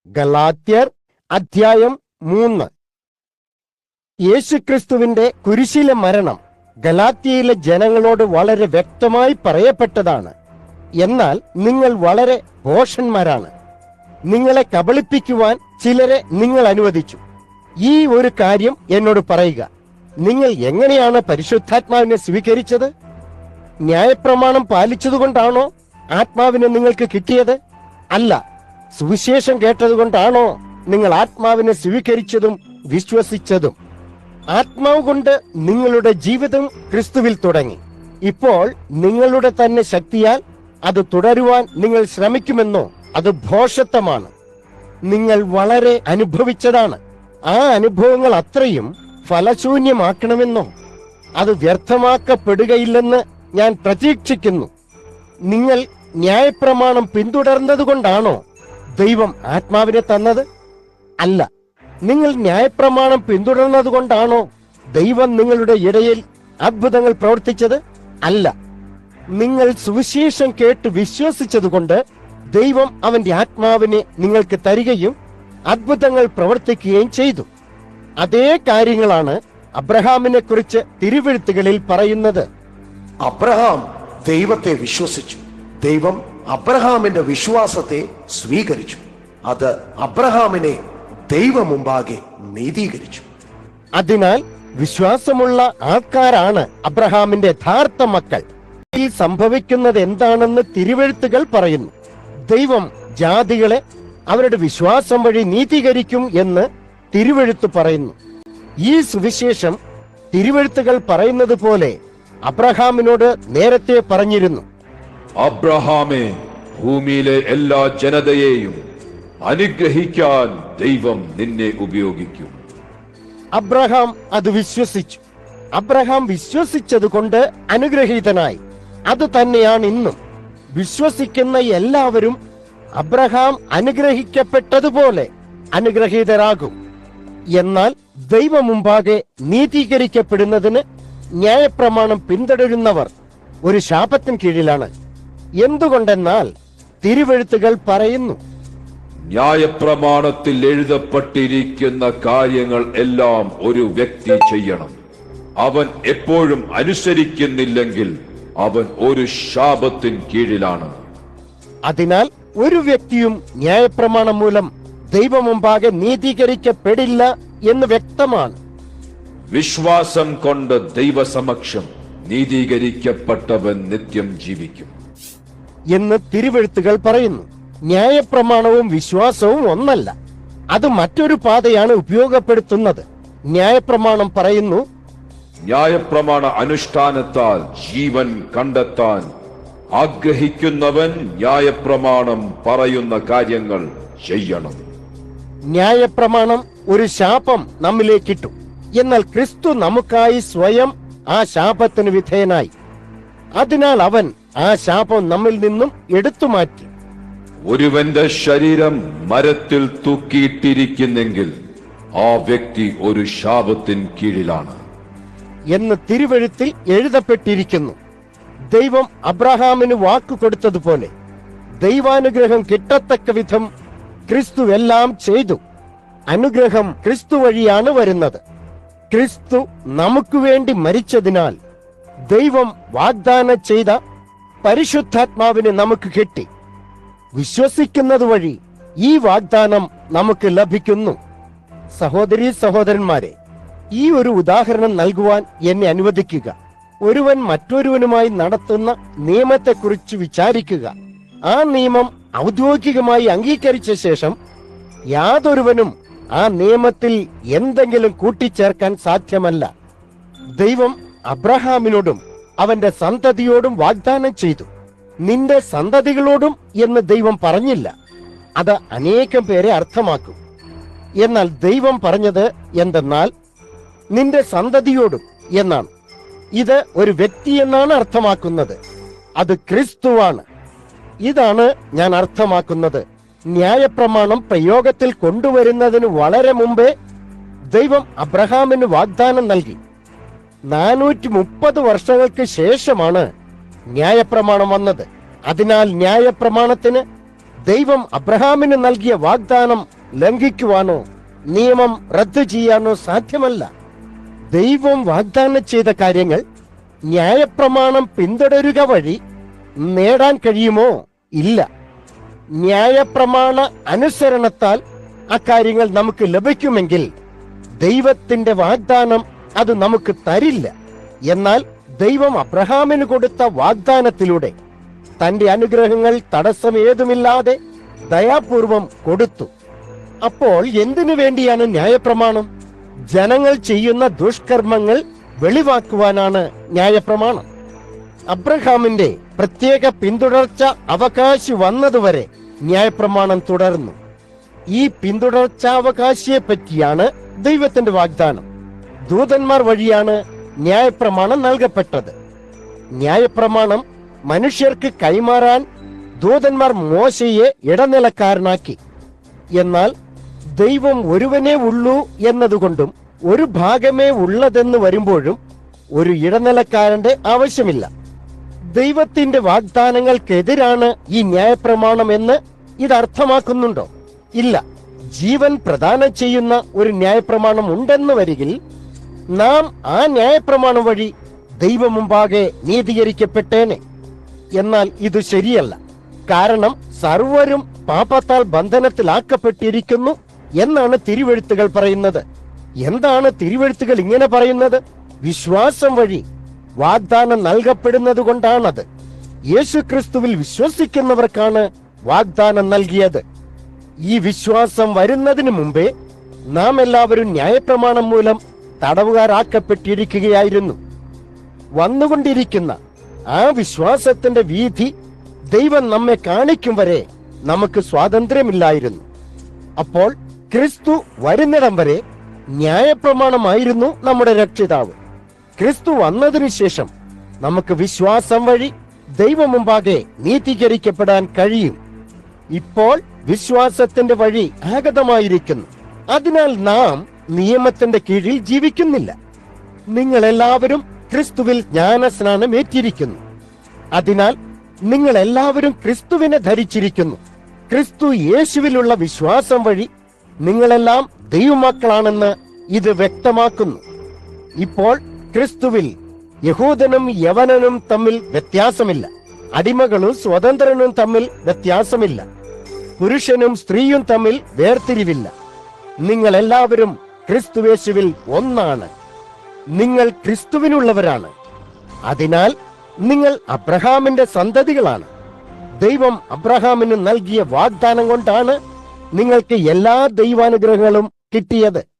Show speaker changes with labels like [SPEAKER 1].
[SPEAKER 1] ഗലാത്യർ അധ്യായം 3. യേശുക്രിസ്തുവിന്റെ കുരിശിലെ മരണം ഗലാത്യയിലെ ജനങ്ങളോട് വളരെ വ്യക്തമായി പറയപ്പെട്ടതാണ്. എന്നാൽ നിങ്ങൾ വളരെ ഭോഷന്മാരാണ്. നിങ്ങളെ കബളിപ്പിക്കുവാൻ ചിലരെ നിങ്ങൾ അനുവദിച്ചു. ഈ ഒരു കാര്യം എന്നോട് പറയുക, നിങ്ങൾ എങ്ങനെയാണ് പരിശുദ്ധാത്മാവിനെ സ്വീകരിച്ചത്? ന്യായപ്രമാണം പാലിച്ചതുകൊണ്ടാണോ ആത്മാവിനെ നിങ്ങൾക്ക് കിട്ടിയത്? അല്ല. സുവിശേഷം കേട്ടതുകൊണ്ടാണോ നിങ്ങൾ ആത്മാവിനെ സ്വീകരിച്ചതും വിശ്വസിച്ചതും? ആത്മാവ് കൊണ്ട് നിങ്ങളുടെ ജീവിതം ക്രിസ്തുവിൽ തുടങ്ങി. ഇപ്പോൾ നിങ്ങളുടെ തന്നെ ശക്തിയാൽ അത് തുടരുവാൻ നിങ്ങൾ ശ്രമിക്കുമെന്നോ? അത് ഭോഷത്വമാണ്. നിങ്ങൾ വളരെ അനുഭവിച്ചതാണ്. ആ അനുഭവങ്ങൾ അത്രയും ഫലശൂന്യമാക്കണമെന്നോ? അത് വ്യർത്ഥമാക്കപ്പെടുകയില്ലെന്ന് ഞാൻ പ്രതീക്ഷിക്കുന്നു. നിങ്ങൾ ന്യായപ്രമാണം പിന്തുടർന്നതുകൊണ്ടാണോ ദൈവം ആത്മാവിനെ തന്നത്? അല്ല. നിങ്ങൾ ന്യായപ്രമാണം പിന്തുടർന്നതുകൊണ്ടാണോ ദൈവം നിങ്ങളുടെ ഇടയിൽ അത്ഭുതങ്ങൾ പ്രവർത്തിച്ചത്? അല്ല. നിങ്ങൾ സുവിശേഷം കേട്ട് വിശ്വസിച്ചതുകൊണ്ട് ദൈവം അവന്റെ ആത്മാവിനെ നിങ്ങൾക്ക് തരികയും അത്ഭുതങ്ങൾ പ്രവർത്തിക്കുകയും ചെയ്തു. അതേ കാര്യങ്ങളാണ് അബ്രഹാമിനെ കുറിച്ച് തിരുവെഴുത്തുകളിൽ പറയുന്നത്.
[SPEAKER 2] അബ്രഹാം ദൈവത്തെ വിശ്വസിച്ചു. ദൈവം അബ്രഹാമിന്റെ വിശ്വാസത്തെ സ്വീകരിച്ചു. അത് അബ്രഹാമിനെ ദൈവം മുമ്പാകെ നീതീകരിച്ചു.
[SPEAKER 1] അതിനാൽ വിശ്വാസമുള്ള ആൾക്കാരാണ് അബ്രഹാമിന്റെ യഥാർത്ഥ മക്കൾ. ഈ സംഭവിക്കുന്നത് എന്താണെന്ന് തിരുവെഴുത്തുകൾ പറയുന്നു. ദൈവം ജാതികളെ അവരുടെ വിശ്വാസം വഴി നീതീകരിക്കും എന്ന് തിരുവെഴുത്ത് പറയുന്നു. ഈ സുവിശേഷം തിരുവെഴുത്തുകൾ പറയുന്നത് പോലെ അബ്രഹാമിനോട് നേരത്തെ പറഞ്ഞിരുന്നു,
[SPEAKER 3] അബ്രഹാമേ, ഭൂമിയിലെ എല്ലാ ജനതയെയും അനുഗ്രഹിക്കാൻ ദൈവം നിന്നെ ഉപയോഗിക്കും.
[SPEAKER 1] അബ്രഹാം അത് വിശ്വസിച്ചു. അബ്രഹാം വിശ്വസിച്ചതുകൊണ്ട് അനുഗ്രഹീതനായി. അത് തന്നെയാണ് ഇന്നും. വിശ്വസിക്കുന്ന എല്ലാവരും അബ്രഹാം അനുഗ്രഹിക്കപ്പെട്ടതുപോലെ അനുഗ്രഹീതരാകും. എന്നാൽ ദൈവം മുമ്പാകെ നീതീകരിക്കപ്പെടുന്നതിന് ന്യായപ്രമാണം പിന്തുടരുന്നവർ ഒരു ശാപത്തിന് കീഴിലാണ്. എന്തുകൊണ്ടെന്നാൽ തിരുവെഴുത്തുകൾ പറയുന്നു,
[SPEAKER 3] ന്യായപ്രമാണത്തിൽ എഴുതപ്പെട്ടിരിക്കുന്ന കാര്യങ്ങൾ എല്ലാം ഒരു വ്യക്തി ചെയ്യണം. അവൻ എപ്പോഴും അനുസരിക്കുന്നില്ലെങ്കിൽ അവൻ ഒരു ശാപത്തിന് കീഴിലാണ്.
[SPEAKER 1] അതിനാൽ ഒരു വ്യക്തിയും ന്യായപ്രമാണം മൂലം ദൈവം മുമ്പാകെ നീതീകരിക്കപ്പെടില്ല എന്ന് വ്യക്തമാണ്.
[SPEAKER 3] വിശ്വാസം കൊണ്ട് ദൈവസമക്ഷം നീതീകരിക്കപ്പെട്ടവൻ നിത്യം ജീവിക്കും
[SPEAKER 1] എന്ന് തിരുവെഴുത്തുകൾ പറയുന്നു. ന്യായപ്രമാണവും വിശ്വാസവും ഒന്നല്ല. അത് മറ്റൊരു പാതയാണ് ഉപയോഗപ്പെടുത്തുന്നത്. ന്യായപ്രമാണം പറയുന്നു,
[SPEAKER 3] ന്യായപ്രമാണ അനുഷ്ഠാനത്താൽ ജീവൻ കണ്ടെത്താൻ ആഗ്രഹിക്കുന്നവൻ ന്യായപ്രമാണം പറയുന്ന കാര്യങ്ങൾ ചെയ്യണം.
[SPEAKER 1] ന്യായപ്രമാണം ഒരു ശാപം നമ്മിലേക്കിട്ടു. എന്നാൽ ക്രിസ്തു നമുക്കായി സ്വയം ആ ശാപത്തിന് വിധേയനായി. അതിനാൽ അവൻ ആ ശാപം നമ്മിൽ നിന്നും എടുത്തു മാറ്റി.
[SPEAKER 3] ഒരുവന്റെ ശരീരം മരത്തിൽ തൂക്കിയിട്ടിരിക്കുന്നെങ്കിൽ ആ വ്യക്തി ഒരു ശാപത്തിന് കീഴിലാണ്
[SPEAKER 1] എന്ന് തിരുവെഴുത്തിൽ എഴുതപ്പെട്ടിരിക്കുന്നു. ദൈവം അബ്രഹാമിന് വാക്കു കൊടുത്തതുപോലെ ദൈവാനുഗ്രഹം കിട്ടത്തക്ക വിധം ക്രിസ്തു എല്ലാം ചെയ്തു. അനുഗ്രഹം ക്രിസ്തു വഴിയാണ് വരുന്നത്. ക്രിസ്തു നമുക്ക് വേണ്ടി മരിച്ചതിനാൽ ദൈവം വാഗ്ദാനം ചെയ്ത പരിശുദ്ധാത്മാവിനെ നമുക്ക് കിട്ടി. വിശ്വസിക്കുന്നത് വഴി ഈ വാഗ്ദാനം നമുക്ക് ലഭിക്കുന്നു. സഹോദരീ സഹോദരന്മാരെ, ഈ ഒരു ഉദാഹരണം നൽകുവാൻ എന്നെ അനുവദിക്കുക. ഒരുവൻ മറ്റൊരുവനുമായി നടത്തുന്ന നിയമത്തെക്കുറിച്ച് വിചാരിക്കുക. ആ നിയമം ഔദ്യോഗികമായി അംഗീകരിച്ച ശേഷം യാതൊരുവനും ആ നിയമത്തിൽ എന്തെങ്കിലും കൂട്ടിച്ചേർക്കാൻ സാധ്യമല്ല. ദൈവം അബ്രഹാമിനോടും അവന്റെ സന്തതിയോടും വാഗ്ദാനം ചെയ്തു. നിന്റെ സന്തതികളോടും എന്ന് ദൈവം പറഞ്ഞില്ല. അത് അനേകം പേരെ അർത്ഥമാക്കും. എന്നാൽ ദൈവം പറഞ്ഞത് എന്തെന്നാൽ നിന്റെ സന്തതിയോടും എന്നാണ്. ഇത് ഒരു വ്യക്തി എന്നാണ് അർത്ഥമാക്കുന്നത്. അത് ക്രിസ്തുവാണ്. ഇതാണ് ഞാൻ അർത്ഥമാക്കുന്നത്. ന്യായപ്രമാണം പ്രയോഗത്തിൽ കൊണ്ടുവരുന്നതിന് വളരെ മുമ്പേ ദൈവം അബ്രഹാമിന് വാഗ്ദാനം നൽകി. 430 വർഷങ്ങൾക്ക് ശേഷമാണ് ന്യായപ്രമാണം വന്നത്. അതിനാൽ ന്യായപ്രമാണത്തിന് ദൈവം അബ്രഹാമിന് നൽകിയ വാഗ്ദാനം ലംഘിക്കുവാനോ നിയമം റദ്ദു ചെയ്യാനോ സാധ്യമല്ല. ദൈവം വാഗ്ദാനം ചെയ്ത കാര്യങ്ങൾ ന്യായപ്രമാണം പിന്തുടരുക വഴി നേടാൻ കഴിയുമോ? ഇല്ല. ന്യായപ്രമാണ അനുസരണത്താൽ അക്കാര്യങ്ങൾ നമുക്ക് ലഭിക്കുമെങ്കിൽ ദൈവത്തിന്റെ വാഗ്ദാനം അത് നമുക്ക് തരില്ല. എന്നാൽ ദൈവം അബ്രഹാമിന് കൊടുത്ത വാഗ്ദാനത്തിലൂടെ തന്റെ അനുഗ്രഹങ്ങൾ തടസ്സമേതുമില്ലാതെ ദയാപൂർവം കൊടുത്തു. അപ്പോൾ എന്തിനു വേണ്ടിയാണ് ന്യായപ്രമാണം? ജനങ്ങൾ ചെയ്യുന്ന ദുഷ്കർമ്മങ്ങൾ വെളിവാക്കുവാനാണ് ന്യായപ്രമാണം. അബ്രഹാമിന്റെ പ്രത്യേക പിന്തുടർച്ച അവകാശി വന്നതുവരെ ന്യായപ്രമാണം തുടർന്നു. ഈ പിന്തുടർച്ചാവകാശിയെ പറ്റിയാണ് ദൈവത്തിന്റെ വാഗ്ദാനം. ദൂതന്മാർ വഴിയാണ് ന്യായപ്രമാണം നൽകപ്പെട്ടത്. ന്യായപ്രമാണം മനുഷ്യർക്ക് കൈമാറാൻ ദൂതന്മാർ മോശയെ ഇടനിലക്കാരനാക്കി. എന്നാൽ ദൈവം ഒരുവനേ ഉള്ളൂ എന്നതുകൊണ്ടും ഒരു ഭാഗമേ ഉള്ളതെന്ന് വരുമ്പോഴും ഒരു ഇടനിലക്കാരന്റെ ആവശ്യമില്ല. ദൈവത്തിന്റെ വാഗ്ദാനങ്ങൾക്കെതിരാണ് ഈ ന്യായപ്രമാണം എന്ന് ഇത് അർത്ഥമാക്കുന്നുണ്ടോ? ഇല്ല. ജീവൻ പ്രദാനം ചെയ്യുന്ന ഒരു ന്യായപ്രമാണം ഉണ്ടെന്ന് വരികിൽ നാം ആ ന്യായപ്രമാണം വഴി ദൈവം മുമ്പാകെ നീതീകരിക്കപ്പെട്ടേനെ. എന്നാൽ ഇത് ശരിയല്ല. കാരണം സർവരും പാപത്താൽ ബന്ധനത്തിലാക്കപ്പെട്ടിരിക്കുന്നു എന്നാണ് തിരുവെഴുത്തുകൾ പറയുന്നത്. എന്താണ് തിരുവെഴുത്തുകൾ ഇങ്ങനെ പറയുന്നത്? വിശ്വാസം വഴി വാഗ്ദാനം നൽകപ്പെടുന്നത് കൊണ്ടാണത്. യേശുക്രിസ്തുവിൽ വിശ്വസിക്കുന്നവർക്കാണ് വാഗ്ദാനം നൽകിയത്. ഈ വിശ്വാസം വരുന്നതിന് മുമ്പേ നാം എല്ലാവരും ന്യായപ്രമാണം മൂലം തടവുകാരാക്കപ്പെട്ടിരിക്കുകയായിരുന്നു. വന്നുകൊണ്ടിരിക്കുന്ന ആ വിശ്വാസത്തിന്റെ വീഥി ദൈവം നമ്മെ കാണിക്കും വരെ നമുക്ക് സ്വാതന്ത്ര്യമില്ലായിരുന്നു. അപ്പോൾ ക്രിസ്തു വരുന്നിടം വരെ ന്യായപ്രമാണമായിരുന്നു നമ്മുടെ രക്ഷിതാവ്. ക്രിസ്തു വന്നതിനു ശേഷം നമുക്ക് വിശ്വാസം വഴി ദൈവം മുമ്പാകെ നീതീകരിക്കപ്പെടാൻ കഴിയും. ഇപ്പോൾ വിശ്വാസത്തിന്റെ വഴി ആഗതമായിരിക്കുന്നു. അതിനാൽ നാം നിയമത്തിന്റെ കീഴിൽ ജീവിക്കുന്നില്ല. നിങ്ങൾ എല്ലാവരും ക്രിസ്തുവിൽ ജ്ഞാനസ്നാനം ഏറ്റിരിക്കുന്നു. അതിനാൽ നിങ്ങൾ എല്ലാവരും ക്രിസ്തുവിനെ ധരിച്ചിരിക്കുന്നു. ക്രിസ്തു യേശുവിലുള്ള വിശ്വാസം വഴി നിങ്ങളെല്ലാം ദൈവമക്കളാണെന്ന് ഇത് വ്യക്തമാക്കുന്നു. ഇപ്പോൾ ക്രിസ്തുവിൽ യഹൂദനും യവനനും തമ്മിൽ വ്യത്യാസമില്ല. അടിമകളും സ്വതന്ത്രനും തമ്മിൽ വ്യത്യാസമില്ല. പുരുഷനും സ്ത്രീയും തമ്മിൽ വേർതിരിവില്ല. നിങ്ങൾ എല്ലാവരും ക്രിസ്തുയേശുവിൽ ഒന്നാണ്. നിങ്ങൾ ക്രിസ്തുവിനുള്ളവരാണ്. അതിനാൽ നിങ്ങൾ അബ്രഹാമിന്റെ സന്തതികളാണ്. ദൈവം അബ്രഹാമിന് നൽകിയ വാഗ്ദാനം കൊണ്ടാണ് നിങ്ങൾക്ക് എല്ലാ ദൈവാനുഗ്രഹങ്ങളും കിട്ടിയത്.